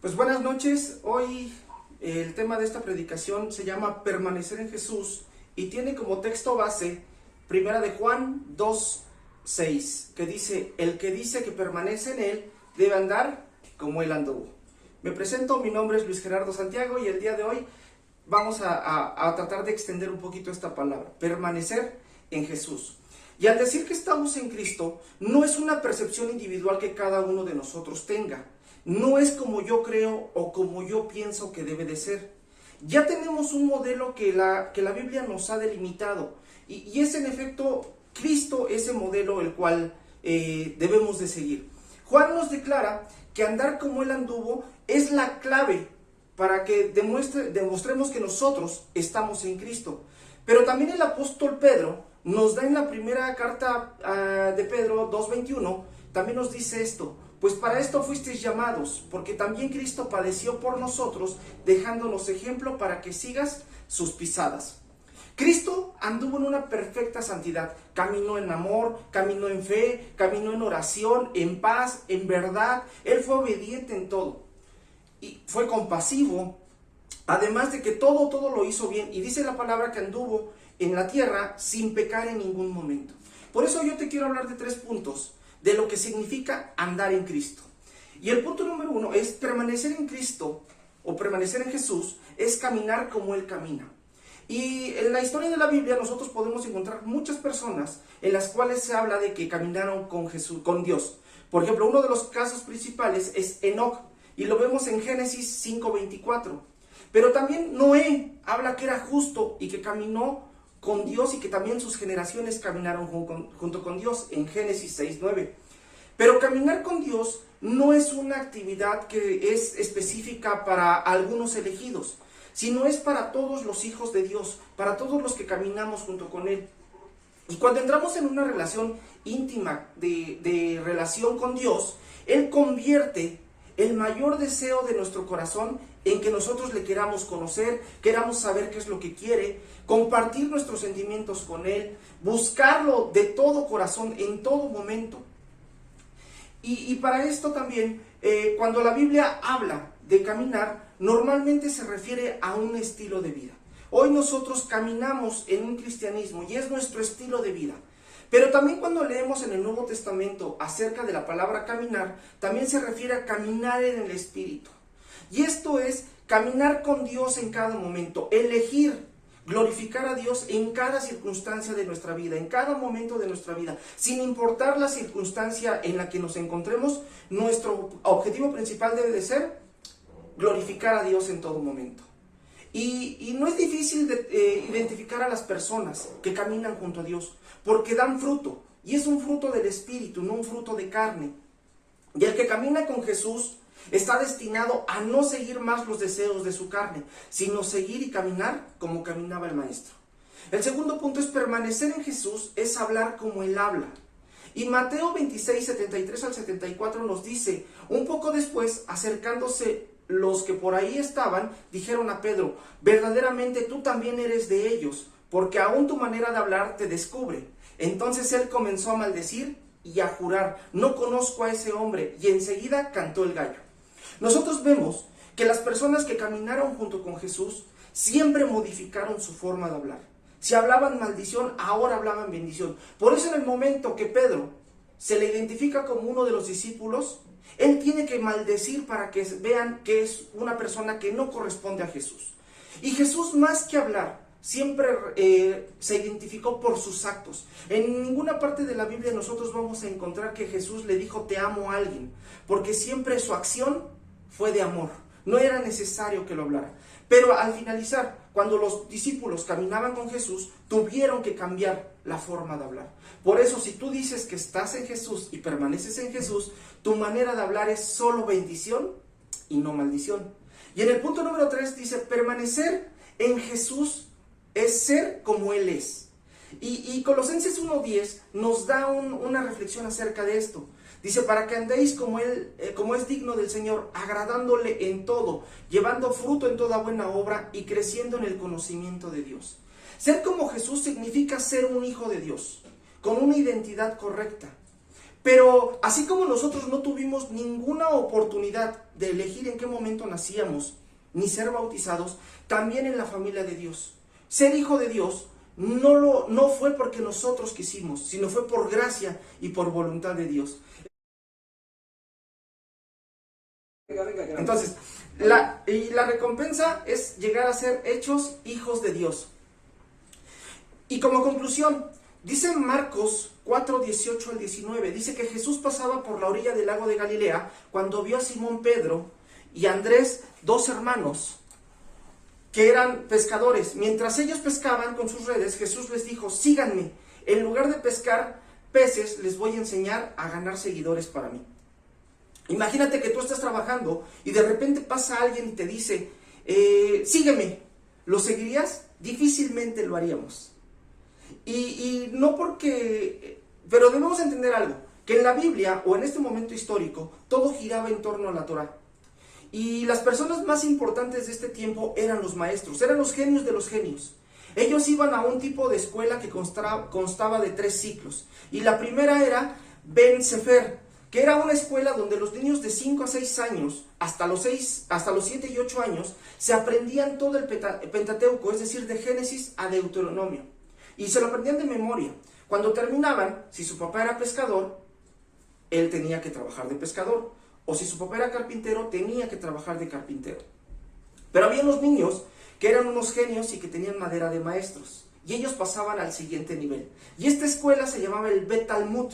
Pues buenas noches. Hoy el tema de esta predicación se llama Permanecer en Jesús y tiene como texto base Primera de Juan 2:6, que dice: el que dice que permanece en él debe andar como él anduvo. Me presento, mi nombre es Luis Gerardo Santiago y el día de hoy vamos a tratar de extender un poquito esta palabra, permanecer en Jesús. Y al decir que estamos en Cristo, no es una percepción individual que cada uno de nosotros tenga. No es como yo creo o como yo pienso que debe de ser. Ya tenemos un modelo que la Biblia nos ha delimitado. Y es en efecto Cristo ese modelo el cual debemos de seguir. Juan nos declara que andar como Él anduvo es la clave para que demostremos que nosotros estamos en Cristo. Pero también el apóstol Pedro nos da en la primera carta de Pedro 2:21, también nos dice esto: pues para esto fuisteis llamados, porque también Cristo padeció por nosotros, dejándonos ejemplo para que sigas sus pisadas. Cristo anduvo en una perfecta santidad, caminó en amor, caminó en fe, caminó en oración, en paz, en verdad. Él fue obediente en todo y fue compasivo, además de que todo lo hizo bien. Y dice la palabra que anduvo en la tierra sin pecar en ningún momento. Por eso yo te quiero hablar de 3 puntos de lo que significa andar en Cristo. Y el punto número 1 es permanecer en Cristo o permanecer en Jesús, es caminar como Él camina. Y en la historia de la Biblia nosotros podemos encontrar muchas personas en las cuales se habla de que caminaron con Jesús, con Dios. Por ejemplo, uno de los casos principales es Enoc, y lo vemos en Génesis 5:24. Pero también Noé habla que era justo y que caminó con Dios y que también sus generaciones caminaron junto con Dios en Génesis 6:9. Pero caminar con Dios no es una actividad que es específica para algunos elegidos, sino es para todos los hijos de Dios, para todos los que caminamos junto con Él. Y cuando entramos en una relación íntima de relación con Dios, Él convierte el mayor deseo de nuestro corazón en que nosotros le queramos conocer, queramos saber qué es lo que quiere, compartir nuestros sentimientos con Él, buscarlo de todo corazón, en todo momento. Y para esto también, cuando la Biblia habla de caminar, normalmente se refiere a un estilo de vida. Hoy nosotros caminamos en un cristianismo y es nuestro estilo de vida. Pero también cuando leemos en el Nuevo Testamento acerca de la palabra caminar, también se refiere a caminar en el Espíritu. Y esto es caminar con Dios en cada momento, elegir glorificar a Dios en cada circunstancia de nuestra vida, en cada momento de nuestra vida. Sin importar la circunstancia en la que nos encontremos, nuestro objetivo principal debe de ser glorificar a Dios en todo momento. Y no es difícil identificar a las personas que caminan junto a Dios, porque dan fruto, y es un fruto del Espíritu, no un fruto de carne. Y el que camina con Jesús está destinado a no seguir más los deseos de su carne, sino seguir y caminar como caminaba el Maestro. El segundo punto es permanecer en Jesús, es hablar como Él habla. Y Mateo 26, 73 al 74 nos dice: un poco después, acercándose los que por ahí estaban, dijeron a Pedro: verdaderamente tú también eres de ellos, porque aún tu manera de hablar te descubre. Entonces él comenzó a maldecir y a jurar: no conozco a ese hombre, y enseguida cantó el gallo. Nosotros vemos que las personas que caminaron junto con Jesús siempre modificaron su forma de hablar. Si hablaban maldición, ahora hablaban bendición. Por eso en el momento que Pedro se le identifica como uno de los discípulos, él tiene que maldecir para que vean que es una persona que no corresponde a Jesús. Y Jesús, más que hablar, siempre se identificó por sus actos. En ninguna parte de la Biblia nosotros vamos a encontrar que Jesús le dijo te amo a alguien, porque siempre su acción fue de amor. No era necesario que lo hablara. Pero al finalizar, cuando los discípulos caminaban con Jesús, tuvieron que cambiar la forma de hablar. Por eso, si tú dices que estás en Jesús y permaneces en Jesús, tu manera de hablar es solo bendición y no maldición. Y en el punto número 3 dice: permanecer en Jesús es ser como Él es. Y Colosenses 1:10 nos da una reflexión acerca de esto. Dice: para que andéis como Él, como es digno del Señor, agradándole en todo, llevando fruto en toda buena obra y creciendo en el conocimiento de Dios. Ser como Jesús significa ser un hijo de Dios, con una identidad correcta. Pero así como nosotros no tuvimos ninguna oportunidad de elegir en qué momento nacíamos, ni ser bautizados, también en la familia de Dios. Ser hijo de Dios no fue porque nosotros quisimos, sino fue por gracia y por voluntad de Dios. Entonces, la recompensa es llegar a ser hechos hijos de Dios. Y como conclusión, dice Marcos 4, 18 al 19, dice que Jesús pasaba por la orilla del lago de Galilea cuando vio a Simón Pedro y a Andrés, dos hermanos, que eran pescadores. Mientras ellos pescaban con sus redes, Jesús les dijo, síganme. En lugar de pescar peces, les voy a enseñar a ganar seguidores para mí. Imagínate que tú estás trabajando y de repente pasa alguien y te dice, sígueme. ¿Lo seguirías? Difícilmente lo haríamos. Y no porque... Pero debemos entender algo, que en la Biblia o en este momento histórico, todo giraba en torno a la Torá. Y las personas más importantes de este tiempo eran los maestros, eran los genios de los genios. Ellos iban a un tipo de escuela que constaba de 3 ciclos. Y la primera era Ben Sefer, que era una escuela donde los niños de 5 a 6 años, hasta los 7 y 8 años, se aprendían todo el Pentateuco, es decir, de Génesis a Deuteronomio. Y se lo aprendían de memoria. Cuando terminaban, si su papá era pescador, él tenía que trabajar de pescador. O si su papá era carpintero, tenía que trabajar de carpintero. Pero había unos niños que eran unos genios y que tenían madera de maestros. Y ellos pasaban al siguiente nivel. Y esta escuela se llamaba el Bet Talmud,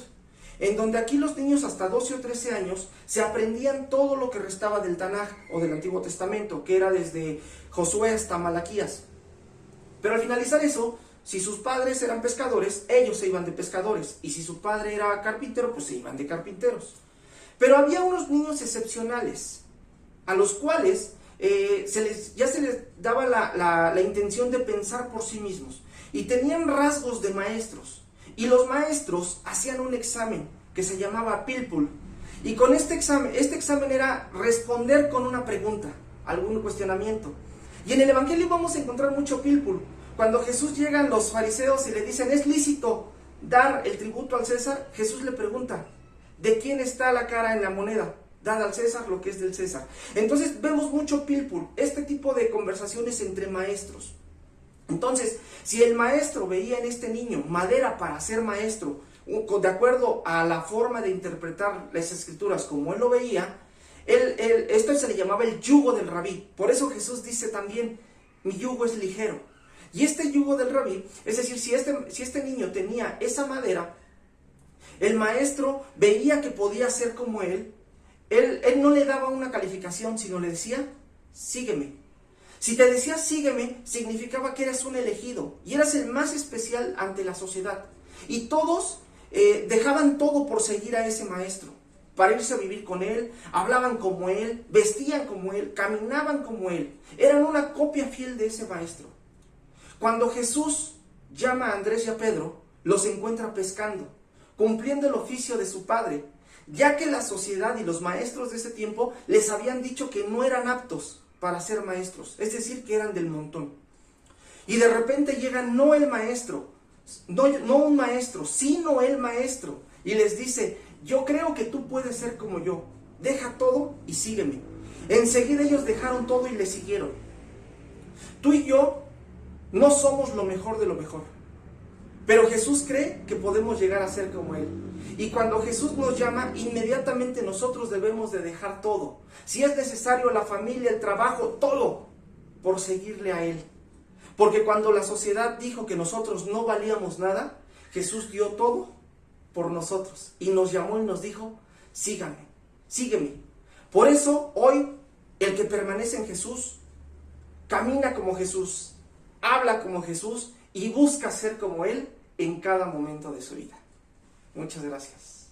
en donde aquí los niños hasta 12 o 13 años se aprendían todo lo que restaba del Tanaj o del Antiguo Testamento, que era desde Josué hasta Malaquías. Pero al finalizar eso, si sus padres eran pescadores, ellos se iban de pescadores. Y si su padre era carpintero, pues se iban de carpinteros. Pero había unos niños excepcionales, a los cuales ya se les daba la intención de pensar por sí mismos. Y tenían rasgos de maestros. Y los maestros hacían un examen que se llamaba Pilpul. Y con este examen era responder con una pregunta, algún cuestionamiento. Y en el Evangelio vamos a encontrar mucho Pilpul. Cuando Jesús llegan los fariseos y le dicen, ¿es lícito dar el tributo al César? Jesús le pregunta, ¿de quién está la cara en la moneda? Dad al César lo que es del César. Entonces vemos mucho Pilpul, este tipo de conversaciones entre maestros. Entonces, si el maestro veía en este niño madera para ser maestro, de acuerdo a la forma de interpretar las escrituras como él lo veía, esto se le llamaba el yugo del rabí. Por eso Jesús dice también, mi yugo es ligero. Y este yugo del rabí, es decir, si este niño tenía esa madera, el maestro veía que podía ser como él no le daba una calificación, sino le decía, sígueme. Si te decía sígueme, significaba que eras un elegido y eras el más especial ante la sociedad. Y todos dejaban todo por seguir a ese maestro, para irse a vivir con él, hablaban como él, vestían como él, caminaban como él. Eran una copia fiel de ese maestro. Cuando Jesús llama a Andrés y a Pedro, los encuentra pescando, cumpliendo el oficio de su padre, ya que la sociedad y los maestros de ese tiempo les habían dicho que no eran aptos para ser maestros, es decir, que eran del montón. Y de repente llega no el maestro, no un maestro, sino el maestro, y les dice, yo creo que tú puedes ser como yo, deja todo y sígueme. Enseguida ellos dejaron todo y le siguieron. Tú y yo no somos lo mejor de lo mejor, pero Jesús cree que podemos llegar a ser como Él. Y cuando Jesús nos llama, inmediatamente nosotros debemos de dejar todo. Si es necesario, la familia, el trabajo, todo, por seguirle a Él. Porque cuando la sociedad dijo que nosotros no valíamos nada, Jesús dio todo por nosotros. Y nos llamó y nos dijo, sígame, sígueme. Por eso, hoy, el que permanece en Jesús, camina como Jesús, habla como Jesús y busca ser como Él en cada momento de su vida. Muchas gracias.